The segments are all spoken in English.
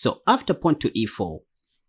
So after pawn to e4,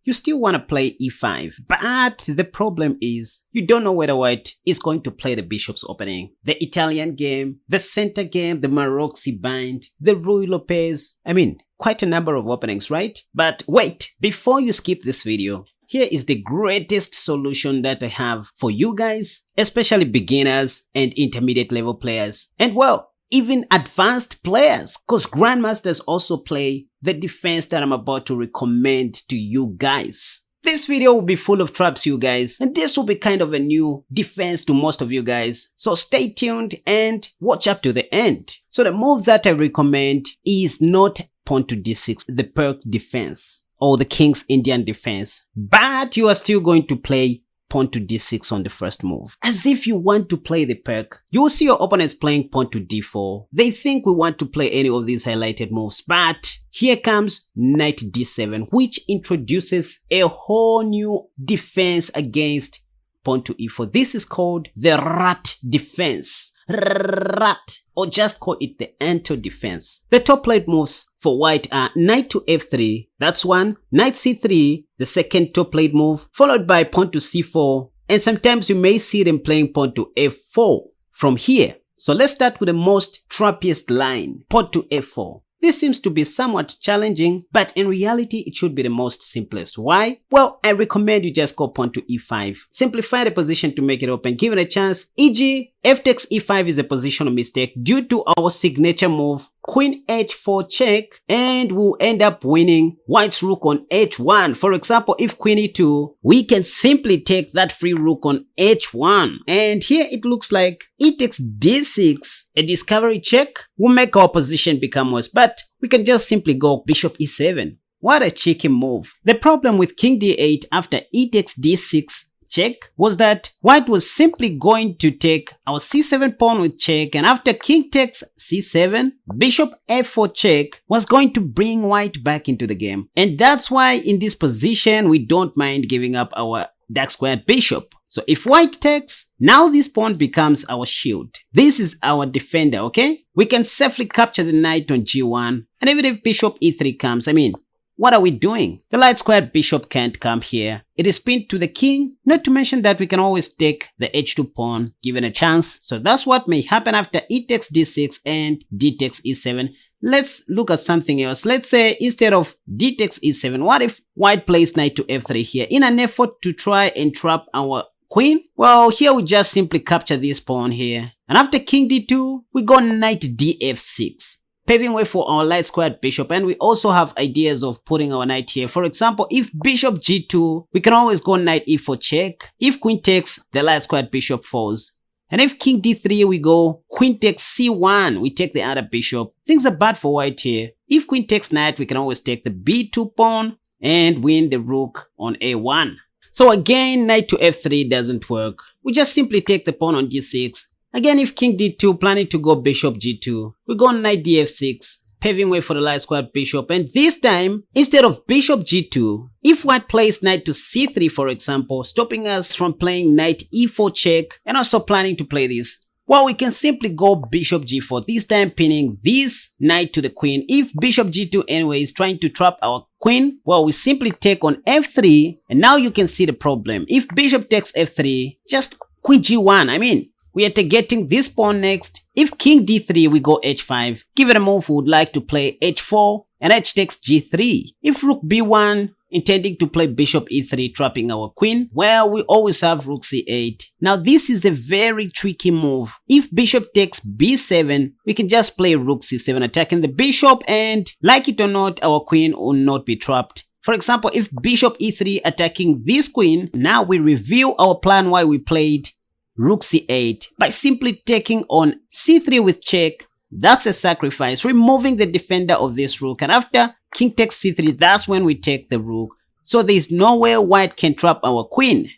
you still want to play e5, but the problem is you don't know whether white is going to play the bishop's opening, the Italian game, the center game, the Maroczy bind, the Ruy Lopez. I mean, quite a number of openings, right? But wait, before you skip this video, here is the greatest solution that I have for you guys, especially beginners and intermediate level players. And well, even advanced players, because grandmasters also play the defense that I'm about to recommend to you guys. This video will be full of traps, you guys, and this will be kind of a new defense to most of you guys. So stay tuned and watch up to the end. So the move that I recommend is not pawn to d6, the Pirc defense or the King's Indian defense, but you are still going to play pawn to d6 on the first move. As if you want to play the Pirc, you will see your opponents playing pawn to d4. They think we want to play any of these highlighted moves, but here comes knight d7, which introduces a whole new defense against pawn to e4. This is called the rat defense. Rat, or just call it the Anto defense. The top played moves for white are knight to f3, that's one, knight c3, the second top played move, followed by pawn to c4, and sometimes you may see them playing pawn to f4 from here. So let's start with the most trappiest line, pawn to f4. This seems to be somewhat challenging, but in reality it should be the most simplest. Why? Well, I recommend you just go pawn to e5. Simplify the position to make it open, give it a chance. E.g., f takes e5 is a positional mistake due to our signature move queen h4 check, and we'll end up winning white's rook on h1. For example, if queen e2, we can simply take that free rook on h1. And here it looks like e takes d6, a discovery check, will make our position become worse, but we can just simply go bishop e7. What a cheeky move. The problem with king d8 after e takes d6 check was that white was simply going to take our c7 pawn with check, and after king takes c7, bishop f4 check was going to bring white back into the game. And that's why in this position we don't mind giving up our dark squared bishop. So if white takes, now this pawn becomes our shield. This is our defender, okay? We can safely capture the knight on g1, and even if bishop e3 comes, I mean, what are we doing? The light squared bishop can't come here. It is pinned to the king, not to mention that we can always take the h2 pawn given a chance. So that's what may happen after e takes d6 and d takes e7. Let's look at something else. Let's say instead of d takes e7, what if white plays knight to f3 here in an effort to try and trap our queen? Well, here we just simply capture this pawn here. And after king d2, we go knight df6. Paving way for our light squared bishop, and we also have ideas of putting our knight here. For example, if bishop g2, we can always go knight e4 check. If queen takes, the light squared bishop falls. And if king d3, we go queen takes c1, we take the other bishop. Things are bad for white here. If queen takes knight, we can always take the b2 pawn and win the rook on a1. So again, knight to f3 doesn't work. We just simply take the pawn on d6. Again, if king d2, planning to go bishop g2, we go knight df6, paving way for the light squared bishop. And this time, instead of bishop g2, if white plays knight to c3, for example, stopping us from playing knight e4 check, and also planning to play this, well, we can simply go bishop g4, this time pinning this knight to the queen. If bishop g2 anyway is trying to trap our queen, well, we simply take on f3, and now you can see the problem. If bishop takes f3, just queen g1, I mean, we are targeting this pawn next. If king d3, we go h5. Given a move, we would like to play h4 and h takes g3. If rook b1, intending to play bishop e3, trapping our queen, well, we always have rook c8. Now this is a very tricky move. If bishop takes b7, we can just play rook c7, attacking the bishop, and like it or not, our queen will not be trapped. For example, if bishop e3 attacking this queen, now we review our plan why we played rook c8 by simply taking on c3 with check. That's a sacrifice, removing the defender of this rook, and after king takes c3, that's when we take the rook. So there is no way white can trap our queen.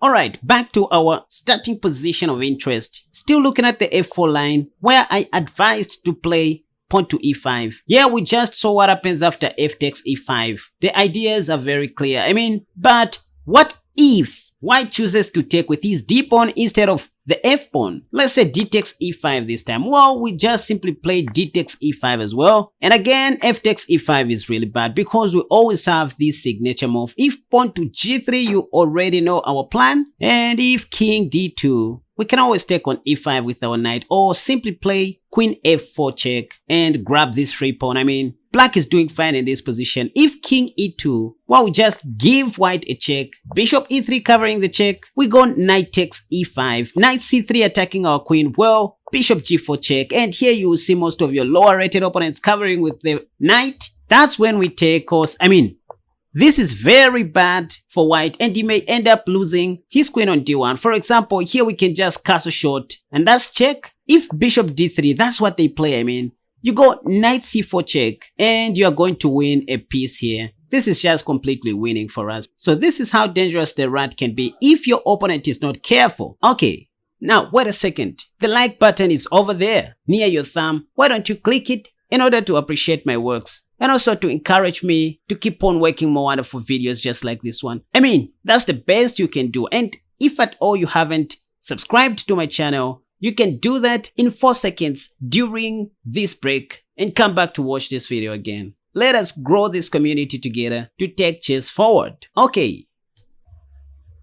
Alright, back to our starting position of interest. Still looking at the f4 line, where I advised to play pawn to e5. Yeah, we just saw what happens after f takes e5. The ideas are very clear. I mean, but what if white chooses to take with his d pawn instead of the f pawn. Let's say d takes e5 this time. Well, we just simply play d takes e5 as well. And again, f takes e5 is really bad because we always have this signature move. If pawn to g3, you already know our plan. And if king d2, we can always take on e5 with our knight, or simply play queen f4 check and grab this free pawn. I mean, black is doing fine in this position. If king e2, well, we just give white a check. Bishop e3 covering the check. We go knight takes e5. Knight c3 attacking our queen. Well, bishop g4 check. And here you will see most of your lower rated opponents covering with the knight. That's when we take, course, I mean, this is very bad for white, and he may end up losing his queen on d1. For example, here we can just castle short, and that's check. If bishop d3, that's what they play, I mean. You go knight c4 check, and you are going to win a piece here. This is just completely winning for us. So this is how dangerous the rat can be if your opponent is not careful. Okay, now wait a second. The like button is over there, near your thumb. Why don't you click it in order to appreciate my works? And also to encourage me to keep on working more wonderful videos just like this one. I mean, that's the best you can do. And if at all you haven't subscribed to my channel, you can do that in 4 seconds during this break and come back to watch this video again. Let us grow this community together to take chess forward. Okay.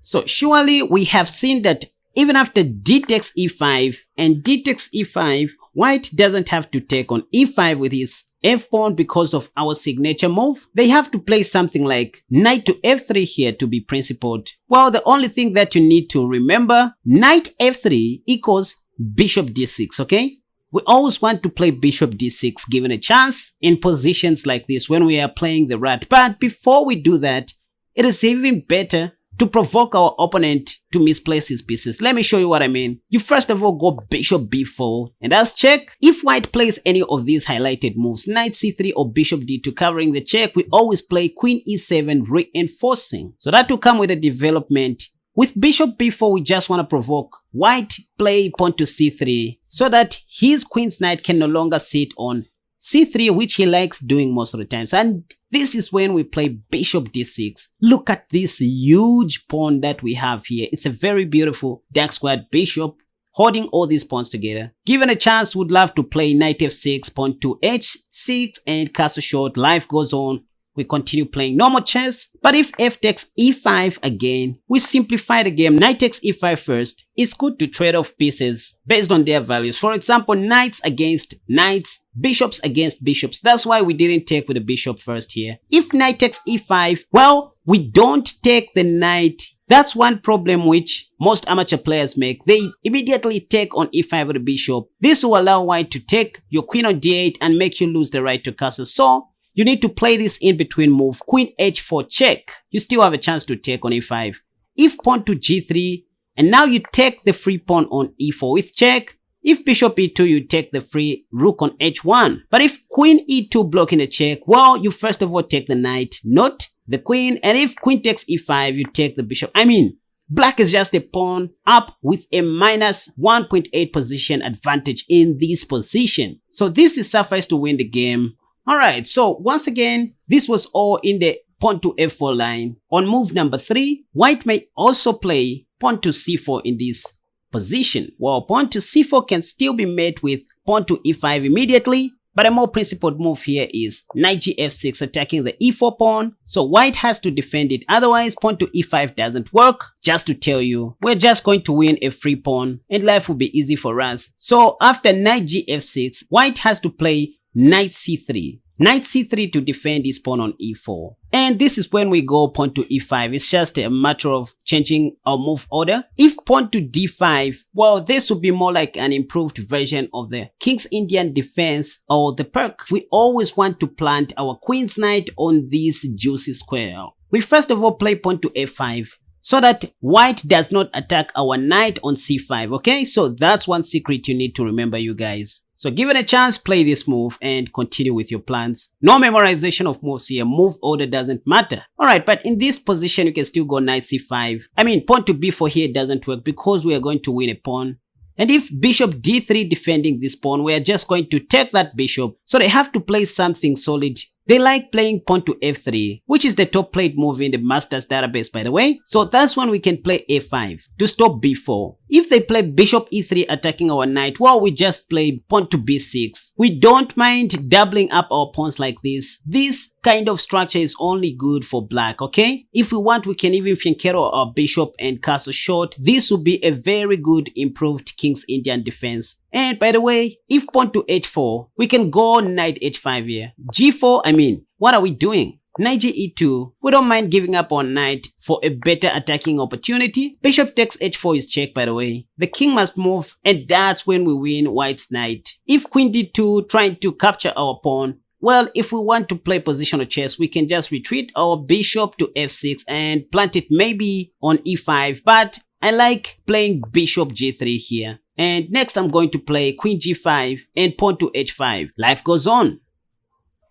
So surely we have seen that even after d takes e5 and d takes e5, white doesn't have to take on e5 with his f pawn because of our signature move. They have to play something like knight to f3 here to be principled. Well, the only thing that you need to remember, knight f3 equals bishop d6, okay? We always want to play bishop d6 given a chance in positions like this when we are playing the rat. But before we do that, it is even better to provoke our opponent to misplace his pieces. Let me show you what I mean. You first of all go bishop b4 and that's check. If white plays any of these highlighted moves, knight c3 or bishop d2 covering the check, we always play queen e7 reinforcing. So that will come with a development. With bishop b4, we just want to provoke white play pawn to c3 so that his queen's knight can no longer sit on c3, which he likes doing most of the times. And this is when we play bishop d6. Look at this huge pawn that we have here. It's a very beautiful dark squared bishop holding all these pawns together. Given a chance, would love to play knight f6, pawn to h6 and castle short. Life goes on. We continue playing normal chess. But if f takes e5 again, we simplify the game. Knight takes e5 first. It's good to trade off pieces based on their values. For example, knights against knights, bishops against bishops. That's why we didn't take with the bishop first here. If knight takes e5, well, we don't take the knight. That's one problem which most amateur players make. They immediately take on e5 with the bishop. This will allow white to take your queen on d8 and make you lose the right to castle. So you need to play this in between move, queen h4 check. You still have a chance to take on e5. If pawn to g3, and now you take the free pawn on e4 with check. If bishop e2, you take the free rook on h1. But if queen e2 blocking the check, well, you first of all take the knight, not the queen. And if queen takes e5, you take the bishop. I mean, black is just a pawn up with a minus 1.8 position advantage in this position. So this is suffice to win the game. Alright, so once again, this was all in the pawn to f4 line. On move number 3, white may also play pawn to c4 in this position. Well, pawn to c4 can still be met with pawn to e5 immediately, but a more principled move here is knight gf6 attacking the e4 pawn. So white has to defend it, otherwise pawn to e5 doesn't work. Just to tell you, we're just going to win a free pawn and life will be easy for us. So after knight gf6, white has to play knight c3. Knight c3 to defend his pawn on e4. And this is when we go pawn to e5. It's just a matter of changing our move order. If pawn to d5, well, this would be more like an improved version of the King's Indian defense or the Pirc. We always want to plant our queen's knight on this juicy square. We first of all play pawn to f5 so that white does not attack our knight on c5, okay? So that's one secret you need to remember, you guys. So given a chance, play this move and continue with your plans. No memorization of moves here. Move order doesn't matter. Alright, but in this position, you can still go knight c5. I mean, pawn to b4 here doesn't work because we are going to win a pawn. And if bishop d3 defending this pawn, we are just going to take that bishop. So they have to play something solid they like playing pawn to f3, which is the top played move in the Masters database, by the way. So that's when we can play a5 to stop b4. If they play bishop e3 attacking our knight, well, we just play pawn to b6. We don't mind doubling up our pawns like this. This kind of structure is only good for black, okay? If we want, we can even fianchetto our bishop and castle short. This would be a very good improved King's Indian defense. And by the way, if pawn to h4, we can go knight h5 here. g4, what are we doing? Knight e2, we don't mind giving up on knight for a better attacking opportunity. Bishop takes h4 is check, by the way. The king must move, and that's when we win white's knight. If queen d2, trying to capture our pawn, well, if we want to play positional chess, we can just retreat our bishop to f6 and plant it maybe on e5, but I like playing bishop g3 here. And next I'm going to play queen g5 and pawn to h5. Life goes on.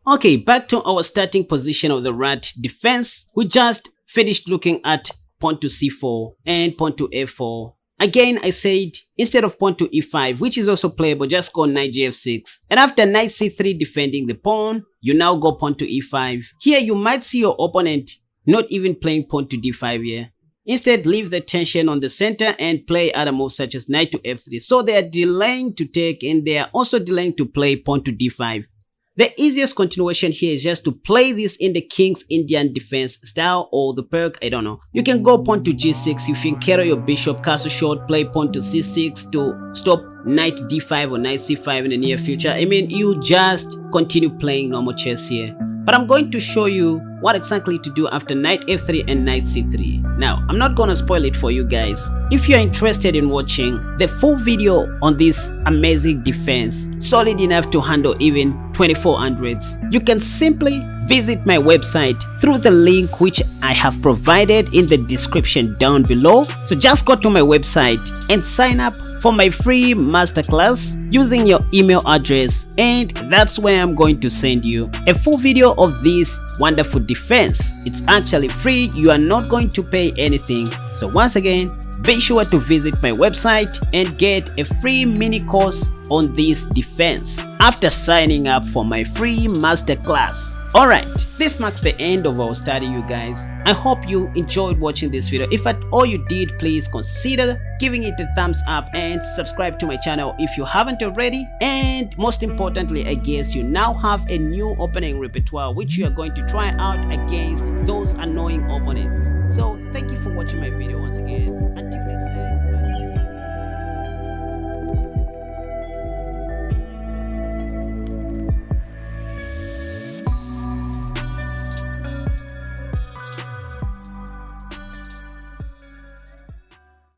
Okay, back to our starting position of the rat defense. We just finished looking at pawn to c4 and pawn to f4. Again, I said instead of pawn to e5, which is also playable, just go knight gf6. And after knight c3 defending the pawn, you now go pawn to e5. Here you might see your opponent not even playing pawn to d5 here. Instead, leave the tension on the center and play other moves such as knight to f3. So they are delaying to take, and they are also delaying to play pawn to d5. The easiest continuation here is just to play this in the King's Indian defense style or the Pirc, I don't know. You can go pawn to g6, you can carry your bishop, castle short, play pawn to c6 to stop knight d5 or knight c5 in the near future. You just continue playing normal chess here. But I'm going to show you what exactly to do after knight f3 and knight c3. Now, I'm not gonna spoil it for you guys. If you're interested in watching the full video on this amazing defense, solid enough to handle even 2400s, you can simply visit my website through the link which I have provided in the description down below. So just go to my website and sign up for my free masterclass using your email address, and that's where I'm going to send you a full video of this wonderful defense. It's actually free, you are not going to pay anything. So once again, be sure to visit my website and get a free mini course on this defense after signing up for my free masterclass. Alright, this marks the end of our study, you guys. I hope you enjoyed watching this video. If at all you did, please consider giving it a thumbs up and subscribe to my channel if you haven't already. And most importantly, I guess you now have a new opening repertoire which you are going to try out against those annoying opponents. So thank you for watching my video once again. Until